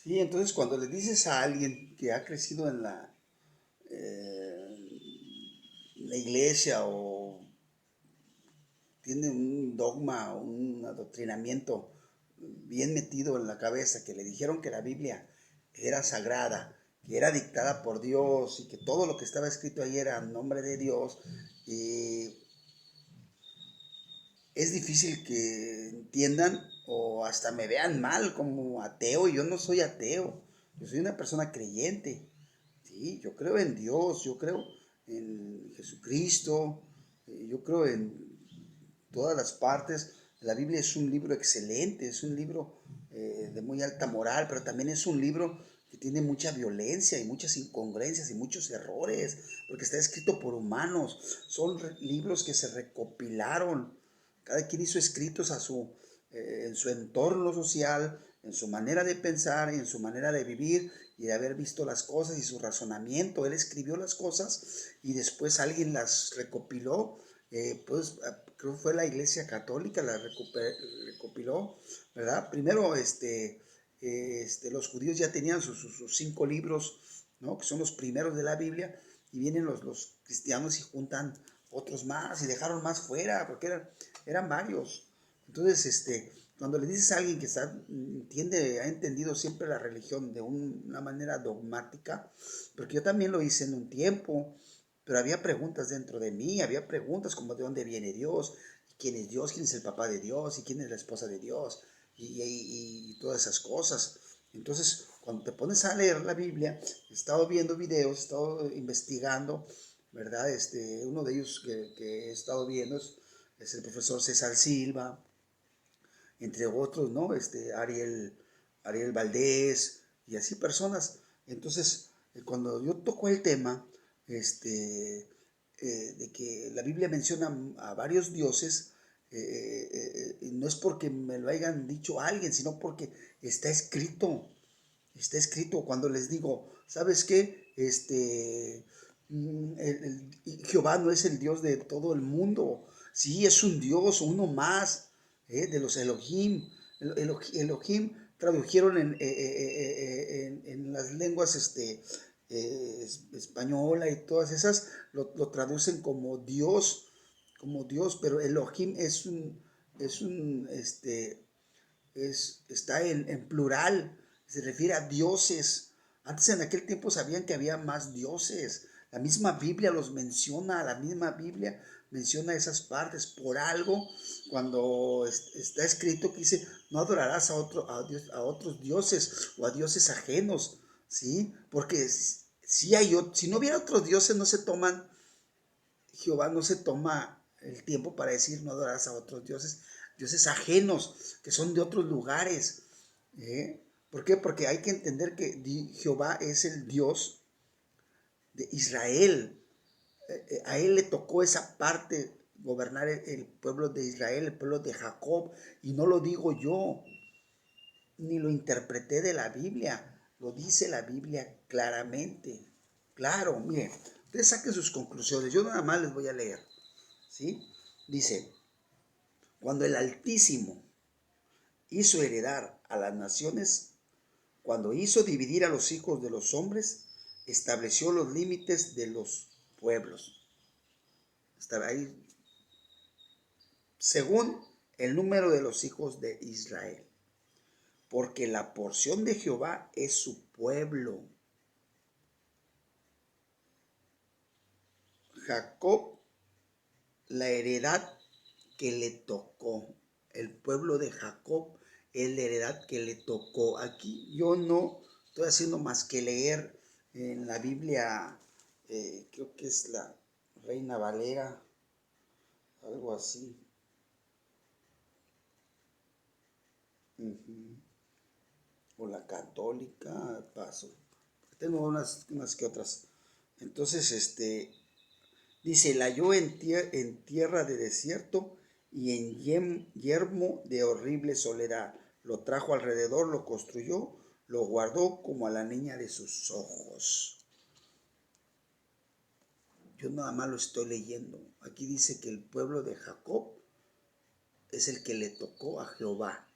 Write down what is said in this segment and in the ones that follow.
Sí, entonces cuando le dices a alguien que ha crecido en eh, la iglesia o tiene un dogma, un adoctrinamiento bien metido en la cabeza, que le dijeron que la Biblia era sagrada, que era dictada por Dios y que todo lo que estaba escrito ahí era en nombre de Dios, y es difícil que entiendan o hasta me vean mal como ateo. Y yo no soy ateo, yo soy una persona creyente. Sí, yo creo en Dios, yo creo en Jesucristo, yo creo en todas las partes. La Biblia es un libro excelente, es un libro de muy alta moral, pero también es un libro que tiene mucha violencia y muchas incongruencias y muchos errores, porque está escrito por humanos. Son libros que se recopilaron. Cada quien hizo escritos en su entorno social, en su manera de pensar, en su manera de vivir y de haber visto las cosas y su razonamiento. Él escribió las cosas y después alguien las recopiló. Creo que fue la Iglesia Católica la recopiló, ¿verdad? Primero, los judíos ya tenían sus 5 libros, ¿no? Que son los primeros de la Biblia, y vienen los cristianos y juntan otros más y dejaron más fuera, porque eran varios. Entonces, cuando le dices a alguien que ha entendido siempre la religión de una manera dogmática, porque yo también lo hice en un tiempo, pero había preguntas dentro de mí, había preguntas como de dónde viene Dios, quién es Dios, quién es el papá de Dios, y quién es la esposa de Dios, y todas esas cosas. Entonces, cuando te pones a leer la Biblia, he estado viendo videos, he estado investigando, ¿verdad? Uno de ellos que he estado viendo es el profesor César Silva, entre otros, ¿no? Ariel Valdés y así personas. Entonces, cuando yo toco el tema, de que la Biblia menciona a varios dioses, no es porque me lo hayan dicho alguien, sino porque está escrito. Está escrito. Cuando les digo, ¿sabes qué? Jehová no es el Dios de todo el mundo. Sí, es un Dios, uno más, de los Elohim. Elohim tradujeron en las lenguas española y todas esas, lo traducen como Dios, pero Elohim es un, está en plural, se refiere a dioses. Antes en aquel tiempo sabían que había más dioses. La misma Biblia los menciona, la misma Biblia menciona esas partes por algo. Cuando está escrito que dice, no adorarás a otros dioses o a dioses ajenos, ¿sí? Porque si no hubiera otros dioses, Jehová no se toma el tiempo para decir no adorarás a otros dioses, dioses ajenos, que son de otros lugares. ¿Por qué? Porque hay que entender que Jehová es el Dios de Israel. A él le tocó esa parte, gobernar el pueblo de Israel, el pueblo de Jacob, y no lo digo yo, ni lo interpreté de la Biblia, lo dice la Biblia claramente. Claro, miren, ustedes saquen sus conclusiones, yo nada más les voy a leer. ¿Sí? Dice, cuando el Altísimo hizo heredar a las naciones, cuando hizo dividir a los hijos de los hombres, estableció los límites de los pueblos. Está ahí, según el número de los hijos de Israel. Porque la porción de Jehová es su pueblo. Jacob, la heredad que le tocó. El pueblo de Jacob es la heredad que le tocó. Aquí yo no estoy haciendo más que leer en la Biblia, creo que es la Reina Valera, algo así. Uh-huh. O la católica, paso. Tengo unas que otras. Entonces, dice, la halló en tierra de desierto y en yermo de horrible soledad. Lo trajo alrededor, lo construyó, lo guardó como a la niña de sus ojos. Yo nada más lo estoy leyendo. Aquí dice que el pueblo de Jacob es el que le tocó a Jehová.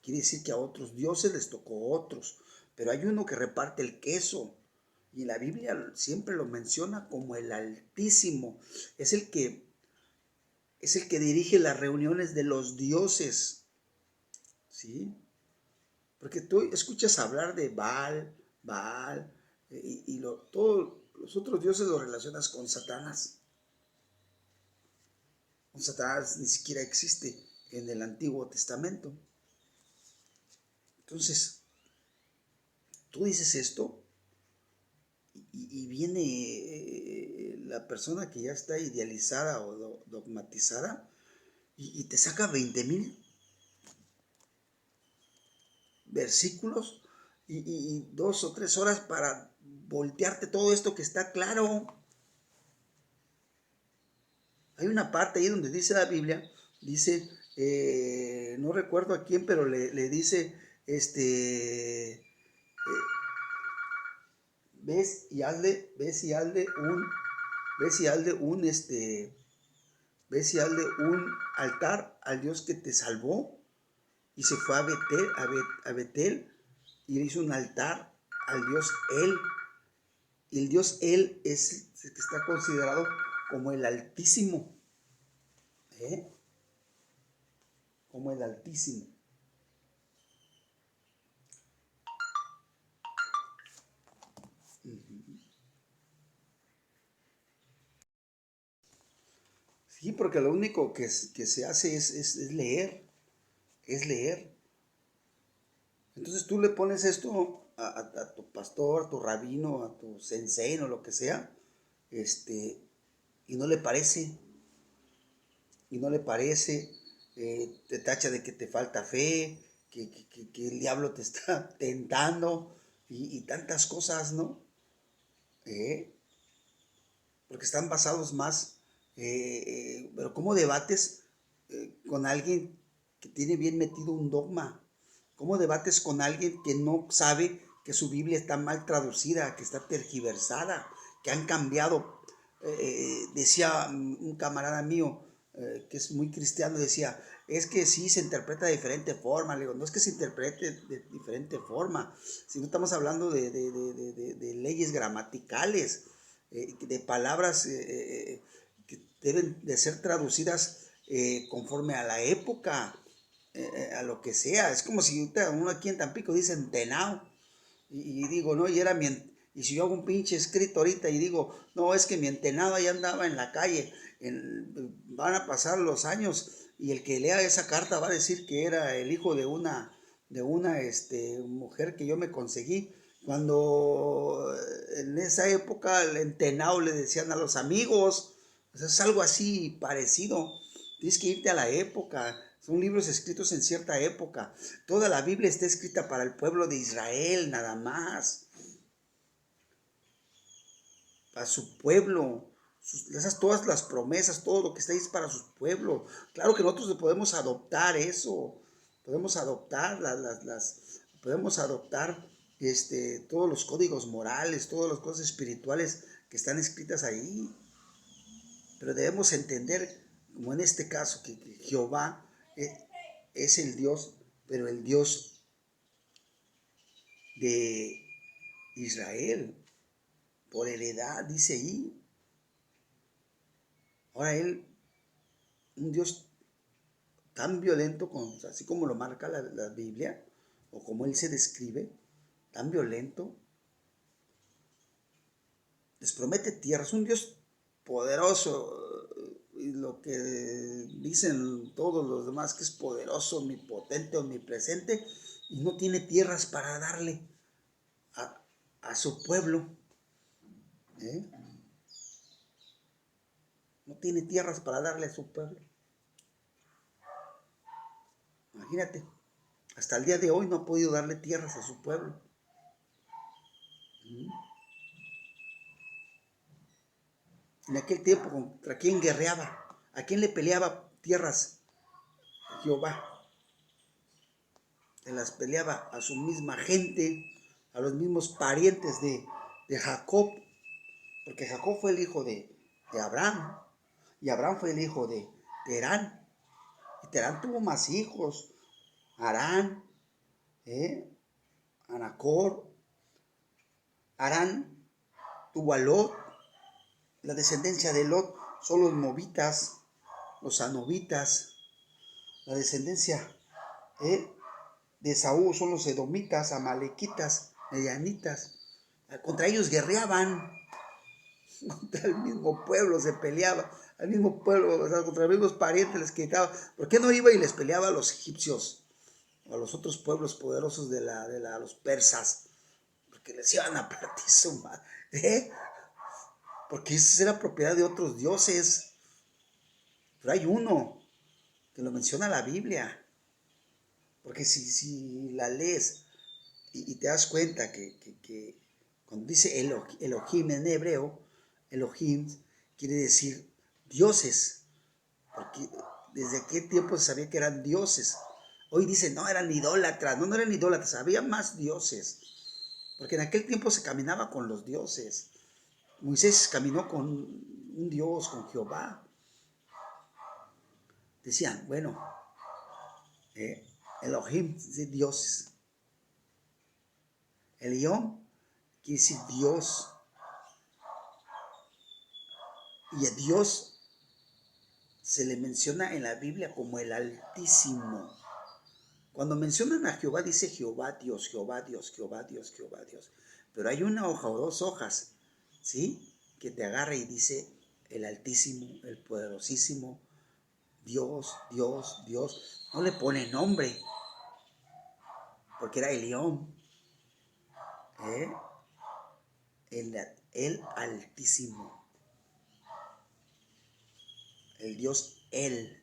Quiere decir que a otros dioses les tocó otros. pero hay uno que reparte el queso. Y la Biblia siempre lo menciona como el Altísimo. Es el que, es el que dirige las reuniones de los dioses. ¿Sí? Porque tú escuchas hablar de Baal, todos los otros dioses los relacionas con Satanás. Con Satanás ni siquiera existe en el Antiguo Testamento. Entonces, tú dices esto y viene la persona que ya está idealizada o dogmatizada y te saca 20,000 versículos y 2 o 3 horas para voltearte todo esto que está claro. Hay una parte ahí donde dice la Biblia, dice, no recuerdo a quién, pero le dice, ves y hazle un altar al Dios que te salvó. Y se fue a Betel y le hizo un altar al Dios Él. Y el Dios Él es el que está considerado como el Altísimo. ¿Eh? Como el Altísimo. Sí, porque lo único que se hace es leer. Es leer. Entonces tú le pones esto a tu pastor, a tu rabino, a tu sensei o lo que sea, y no le parece. Y no le parece, te tacha de que te falta fe, que el diablo te está tentando y tantas cosas, ¿no? Eh, Porque están basados más, pero ¿cómo debates con alguien que tiene bien metido un dogma? ¿Cómo debates con alguien que no sabe que su Biblia está mal traducida, que está tergiversada, que han cambiado? Decía un camarada mío, que es muy cristiano, decía, es que sí se interpreta de diferente forma. Le digo, no es que se interprete de diferente forma, sino estamos hablando de leyes gramaticales, de palabras que deben de ser traducidas conforme a la época, a lo que sea. Es como si uno aquí en Tampico dice entenao y digo, no, y si yo hago un pinche escrito ahorita y digo, no, es que mi entenado ahí andaba en la calle, van a pasar los años y el que lea esa carta va a decir que era el hijo de una mujer que yo me conseguí. Cuando en esa época el entenado le decían a los amigos, o sea, es algo así parecido. Tienes que irte a la época. Son libros escritos en cierta época. Toda la Biblia está escrita para el pueblo de Israel, nada más. Para su pueblo. Todas las promesas, todo lo que está ahí es para su pueblo. Claro que nosotros podemos adoptar eso. Podemos adoptar podemos adoptar todos los códigos morales, todas las cosas espirituales que están escritas ahí. Pero debemos entender, como en este caso, que Jehová es el Dios, pero el Dios de Israel, por heredad, dice ahí. Ahora él, un Dios tan violento, así como lo marca la Biblia, o como él se describe, tan violento, les promete tierras, un Dios poderoso, y lo que dicen todos los demás que es poderoso, omnipotente, omnipresente, y no tiene tierras para darle a su pueblo. ¿Eh? No tiene tierras para darle a su pueblo. Imagínate, hasta el día de hoy no ha podido darle tierras a su pueblo. En aquel tiempo, ¿contra quién guerreaba? ¿A quién le peleaba tierras? Jehová. Se las peleaba a su misma gente, a los mismos parientes de Jacob, porque Jacob fue el hijo de Abraham, y Abraham fue el hijo de Terán, y Terán tuvo más hijos, Arán, Anacor, Arán tuvo a Lot, la descendencia de Lot son los moabitas, los anobitas, la descendencia de Saúl son los edomitas, amalequitas, medianitas. Contra ellos guerreaban, contra el mismo pueblo se peleaba, al mismo pueblo, o sea, contra los mismos parientes les quitaba. ¿Por qué no iba y les peleaba a los egipcios o a los otros pueblos poderosos de los persas? Porque les iban a partir su madre, ¿eh? Porque esa era propiedad de otros dioses. Pero hay uno que lo menciona la Biblia. Porque si la lees y te das cuenta que cuando dice Elohim en hebreo, Elohim quiere decir dioses. Porque desde qué tiempo se sabía que eran dioses. Hoy dicen, no, eran idólatras. No, no eran idólatras, había más dioses. Porque en aquel tiempo se caminaba con los dioses. Moisés caminó con un Dios, con Jehová. Decían, bueno, Elohim dice dioses. Elión quiere decir Dios. Y a Dios se le menciona en la Biblia como el Altísimo. Cuando mencionan a Jehová, dice Jehová Dios, Jehová Dios, Jehová Dios, Jehová Dios. Pero hay una hoja o dos hojas, ¿sí? Que te agarra y dice el Altísimo, el Poderosísimo, Dios, Dios, Dios. No le pone nombre, porque era Elión, ¿eh? El Altísimo, el Dios Él,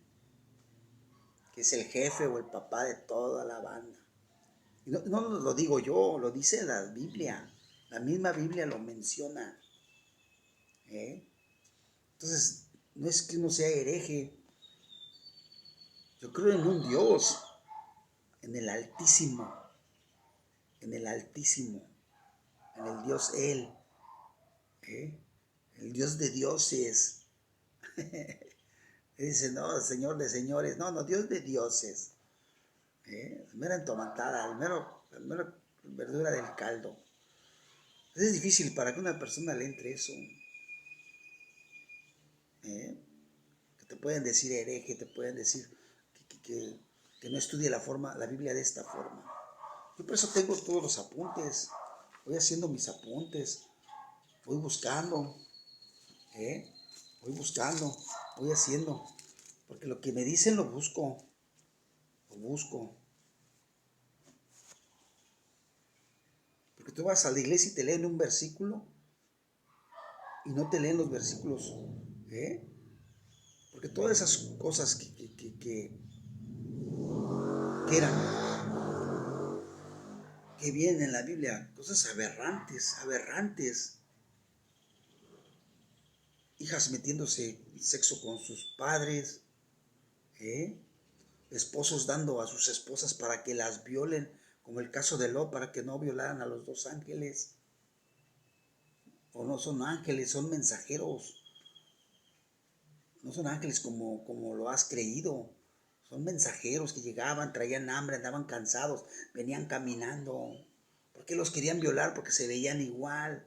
que es el jefe o el papá de toda la banda. Y no lo digo yo, lo dice la Biblia. La misma Biblia lo menciona. Entonces, no es que uno sea hereje. Yo creo en un Dios, en el Altísimo, en el Altísimo, en el Dios Él, el Dios de dioses. Dice, no, Señor de señores, no, Dios de dioses. La mera entomatada, la mera verdura del caldo. Es difícil para que una persona le entre eso. Que te pueden decir hereje, te pueden decir que no estudie la Biblia de esta forma. Yo por eso tengo todos los apuntes. Voy haciendo mis apuntes. Voy buscando. Voy haciendo. Porque lo que me dicen lo busco. Porque tú vas a la iglesia y te leen un versículo y no te leen los versículos. Porque todas esas cosas que eran, que vienen en la Biblia, cosas aberrantes. Hijas metiéndose sexo con sus padres, esposos dando a sus esposas para que las violen, como el caso de Lot, para que no violaran a los dos ángeles. O no son ángeles, son mensajeros. No son ángeles como lo has creído. Son mensajeros que llegaban, traían hambre, andaban cansados, venían caminando. ¿Por qué los querían violar? Porque se veían igual.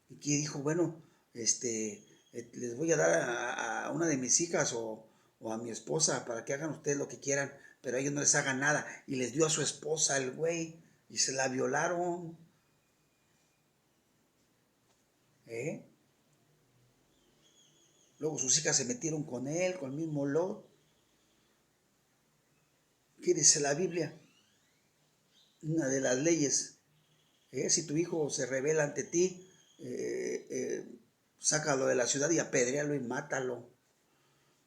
Y que dijo, bueno, les voy a dar a una de mis hijas o a mi esposa para que hagan ustedes lo que quieran, pero a ellos no les hagan nada. Y les dio a su esposa el güey y se la violaron. Luego sus hijas se metieron con él, con el mismo Lot. ¿Qué dice la Biblia? Una de las leyes. Si tu hijo se rebela ante ti, sácalo de la ciudad y apedréalo y mátalo.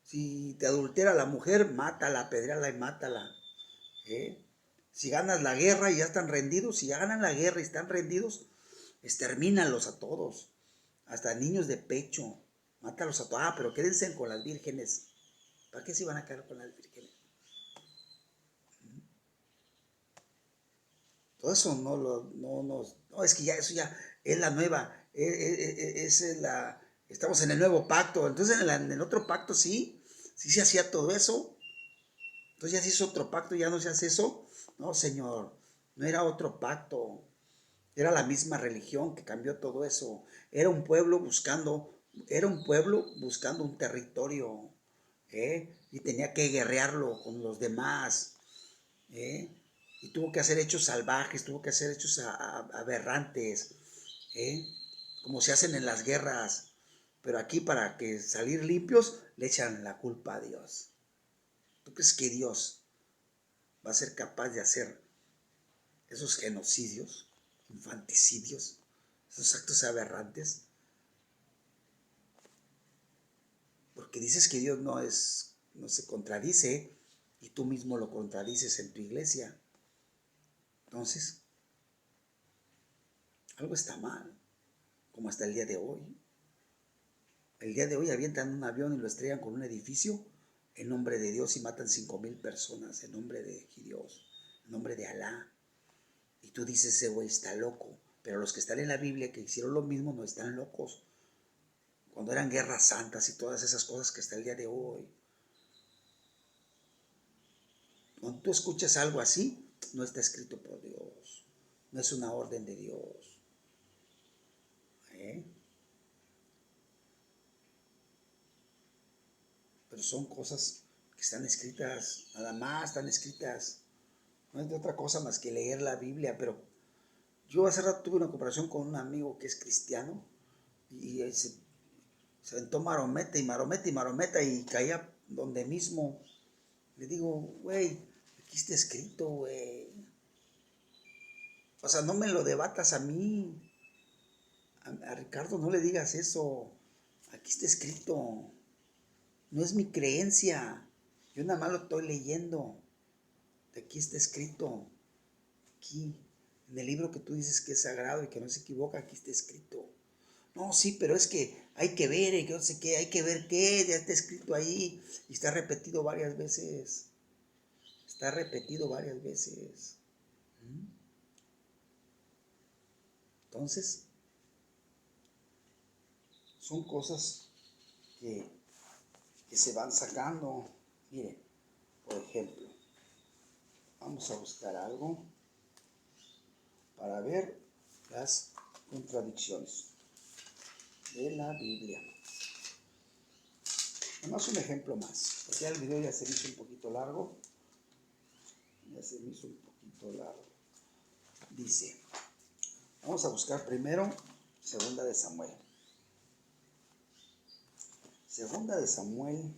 Si te adultera la mujer, mátala, apedréala y mátala. Si ganas la guerra y ya están rendidos, si ya ganan la guerra y están rendidos, extermínalos a todos, hasta niños de pecho, mátalos a todos. Pero quédense con las vírgenes. ¿Para qué se iban a quedar con las vírgenes? Todo eso no, es que ya eso ya es la nueva, estamos en el nuevo pacto. Entonces en el otro pacto sí se hacía todo eso. Entonces ya se hizo otro pacto, ya no se hace eso. No, Señor, no era otro pacto, era la misma religión que cambió todo eso. Era un pueblo buscando un territorio, y tenía que guerrearlo con los demás, ¿eh? Y tuvo que hacer hechos salvajes, tuvo que hacer hechos aberrantes, ¿eh? Como se hacen en las guerras. Pero aquí, para que salir limpios, le echan la culpa a Dios. ¿Tú crees que Dios va a ser capaz de hacer esos genocidios, infanticidios, esos actos aberrantes? Porque dices que Dios no se contradice, y tú mismo lo contradices en tu iglesia. Entonces, algo está mal, como hasta el día de hoy. El día de hoy avientan un avión y lo estrellan con un edificio en nombre de Dios y matan 5,000 personas en nombre de Dios, en nombre de Alá. Y tú dices, ese güey está loco. Pero los que están en la Biblia que hicieron lo mismo no están locos. Cuando eran guerras santas y todas esas cosas que hasta el día de hoy. Cuando tú escuchas algo así, no está escrito por Dios. No es una orden de Dios. ¿Eh? Pero son cosas que están escritas, nada más están escritas. No es de otra cosa más que leer la Biblia. Pero yo hace rato tuve una comparación con un amigo que es cristiano, y se aventó marometa y marometa y marometa y caía donde mismo. Le digo, güey, aquí está escrito, güey. O sea, no me lo debatas a mí. A Ricardo no le digas eso. Aquí está escrito. No es mi creencia. Yo nada más lo estoy leyendo. Aquí está escrito. Aquí. En el libro que tú dices que es sagrado y que no se equivoca, aquí está escrito. No, sí, pero es que hay que ver, que no sé qué, hay que ver qué, ya está escrito ahí. Y está repetido varias veces. Está repetido varias veces. Entonces, son cosas que, que se van sacando. Miren, por ejemplo, vamos a buscar algo para ver las contradicciones de la Biblia. Además, un ejemplo más, porque ya el video ya se me hizo un poquito largo. Ya se me hizo un poquito largo. Dice, vamos a buscar primero Segunda de Samuel. Segunda de Samuel.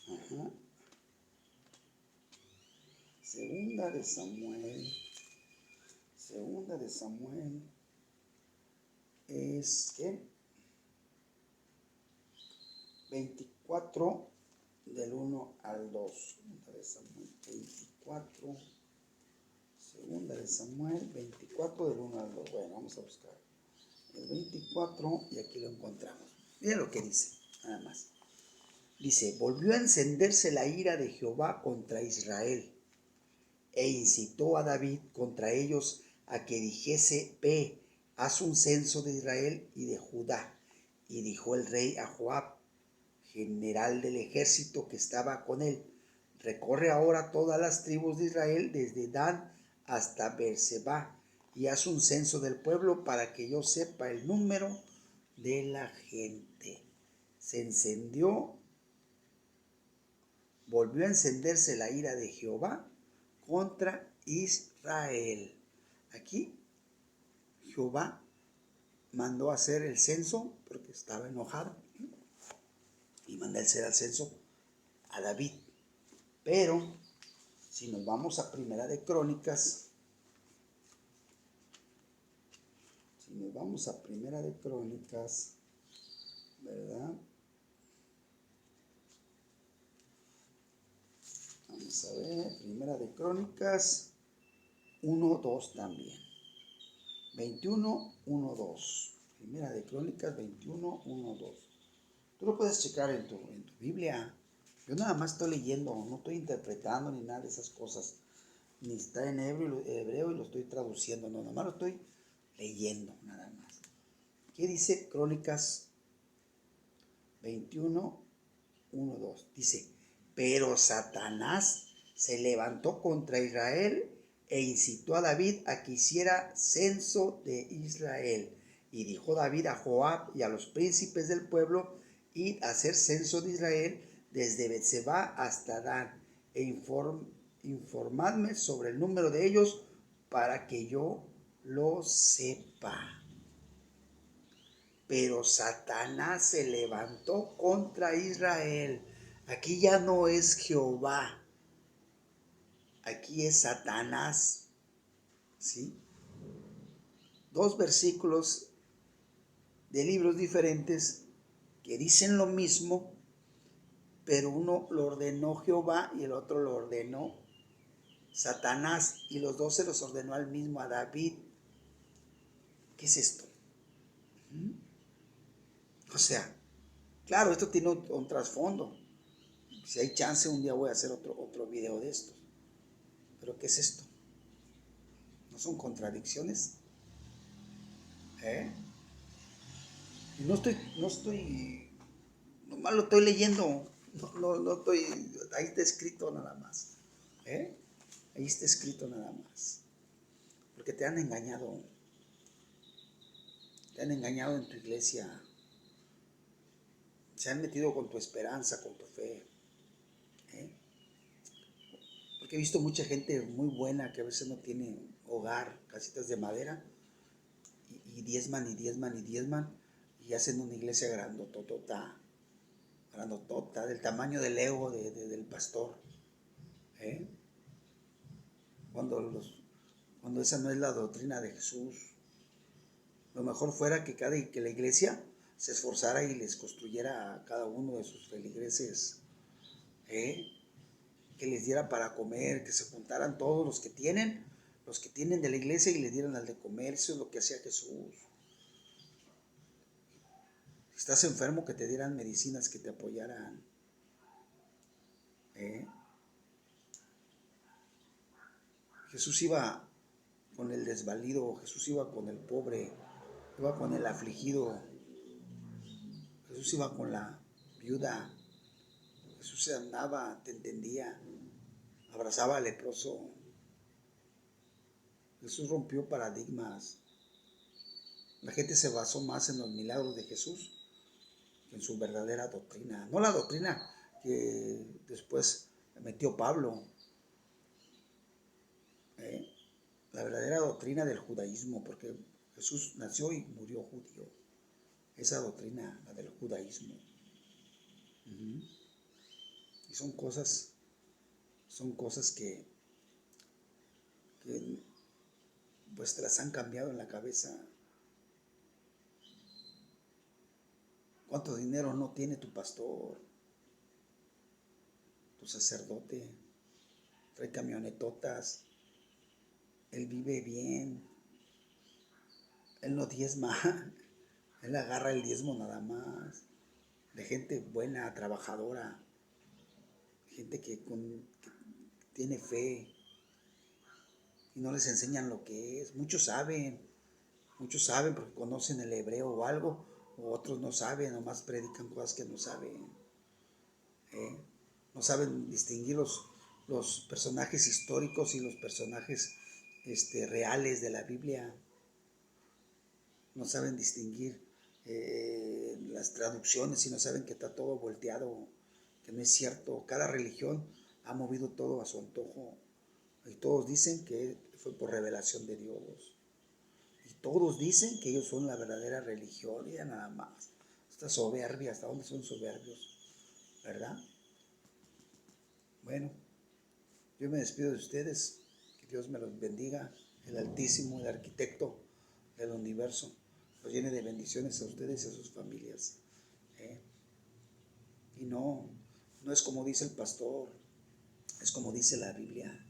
Ajá. Segunda de Samuel. Segunda de Samuel es que 24 del 1 al 2. Segunda de Samuel 24. Segunda de Samuel 24 del 1 al 2. Bueno, vamos a buscar el 24 y aquí lo encontramos. Miren lo que dice, nada más. Dice, volvió a encenderse la ira de Jehová contra Israel, e incitó a David contra ellos a que dijese, ve, haz un censo de Israel y de Judá. Y dijo el rey a Joab, general del ejército que estaba con él, recorre ahora todas las tribus de Israel desde Dan hasta Beerseba, y haz un censo del pueblo para que yo sepa el número de la gente. Se encendió, volvió a encenderse la ira de Jehová contra Israel. Aquí Jehová mandó a hacer el censo porque estaba enojado, y mandó a hacer el censo a David. Pero si nos vamos a Primera de Crónicas, ¿verdad? Vamos a ver, Primera de Crónicas 1:2 también. 21:1-2. Primera de Crónicas 21:1-2. Tú lo puedes checar en tu Biblia. Yo nada más estoy leyendo, no estoy interpretando ni nada de esas cosas. Ni está en hebreo y lo estoy traduciendo, no, nada más lo estoy leyendo, nada más. ¿Qué dice Crónicas 21:1-2? Dice, pero Satanás se levantó contra Israel e incitó a David a que hiciera censo de Israel. Y dijo David a Joab y a los príncipes del pueblo: id a hacer censo de Israel desde Betseba hasta Dan, e informadme sobre el número de ellos para que yo lo sepa. Pero Satanás se levantó contra Israel. Aquí ya no es Jehová, aquí es Satanás, ¿sí? Dos versículos de libros diferentes que dicen lo mismo, pero uno lo ordenó Jehová y el otro lo ordenó Satanás, y los dos se los ordenó al mismo, a David. ¿Qué es esto? O sea, claro, esto tiene un trasfondo. Si hay chance, un día voy a hacer otro video de esto. Pero ¿qué es esto? ¿No son contradicciones? ¿Eh? Y nomás lo estoy leyendo. No estoy, ahí está escrito nada más. ¿Eh? Ahí está escrito nada más. Porque te han engañado. Te han engañado en tu iglesia. Se han metido con tu esperanza, con tu fe. ¿Eh? Porque he visto mucha gente muy buena que a veces no tiene hogar, casitas de madera, y diezman y diezman y diezman, y hacen una iglesia grandotota, del tamaño del ego del pastor. ¿Eh? Cuando esa no es la doctrina de Jesús. Lo mejor fuera que la iglesia se esforzara y les construyera a cada uno de sus feligreses, que les diera para comer, que se juntaran todos los que tienen de la iglesia, y les dieran al de comer. Eso es lo que hacía Jesús. Si estás enfermo, que te dieran medicinas que te apoyaran. Jesús iba con el desvalido, Jesús iba con el pobre, iba con el afligido, Jesús iba con la viuda, Jesús se andaba, te entendía, abrazaba al leproso. Jesús rompió paradigmas. La gente se basó más en los milagros de Jesús que en su verdadera doctrina. No la doctrina que después metió Pablo, la verdadera doctrina del judaísmo, porque Jesús nació y murió judío. Esa doctrina, la del judaísmo. Y son cosas que pues te las han cambiado en la cabeza. ¿Cuánto dinero no tiene tu pastor, tu sacerdote? Trae camionetotas, él vive bien, él no diezma, él agarra el diezmo nada más, de gente buena, trabajadora, gente que tiene fe, y no les enseñan lo que es. Muchos saben porque conocen el hebreo o algo, o otros no saben, nomás predican cosas que no saben. No saben distinguir los personajes históricos y los personajes reales de la Biblia. No saben distinguir las traducciones, y no saben que está todo volteado, que no es cierto. Cada religión ha movido todo a su antojo, y todos dicen que fue por revelación de Dios, y todos dicen que ellos son la verdadera religión, y ya nada más. Esta soberbia, ¿hasta dónde son soberbios? ¿Verdad? Bueno, yo me despido de ustedes. Que Dios me los bendiga, el Altísimo, el arquitecto del universo, los llene de bendiciones a ustedes y a sus familias. Y no es como dice el pastor, es como dice la Biblia,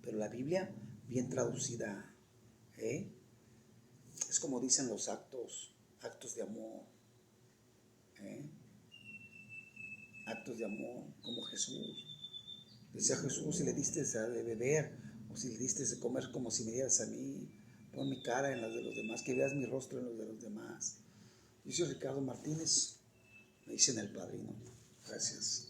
pero la Biblia bien traducida. Es como dicen los actos de amor. Actos de amor, como Jesús. Decía Jesús: si le diste de beber o si le diste de comer, como si me dieras a mí. Pon mi cara en las de los demás, que veas mi rostro en los de los demás. Yo soy Ricardo Martínez, me dicen el padrino. Gracias.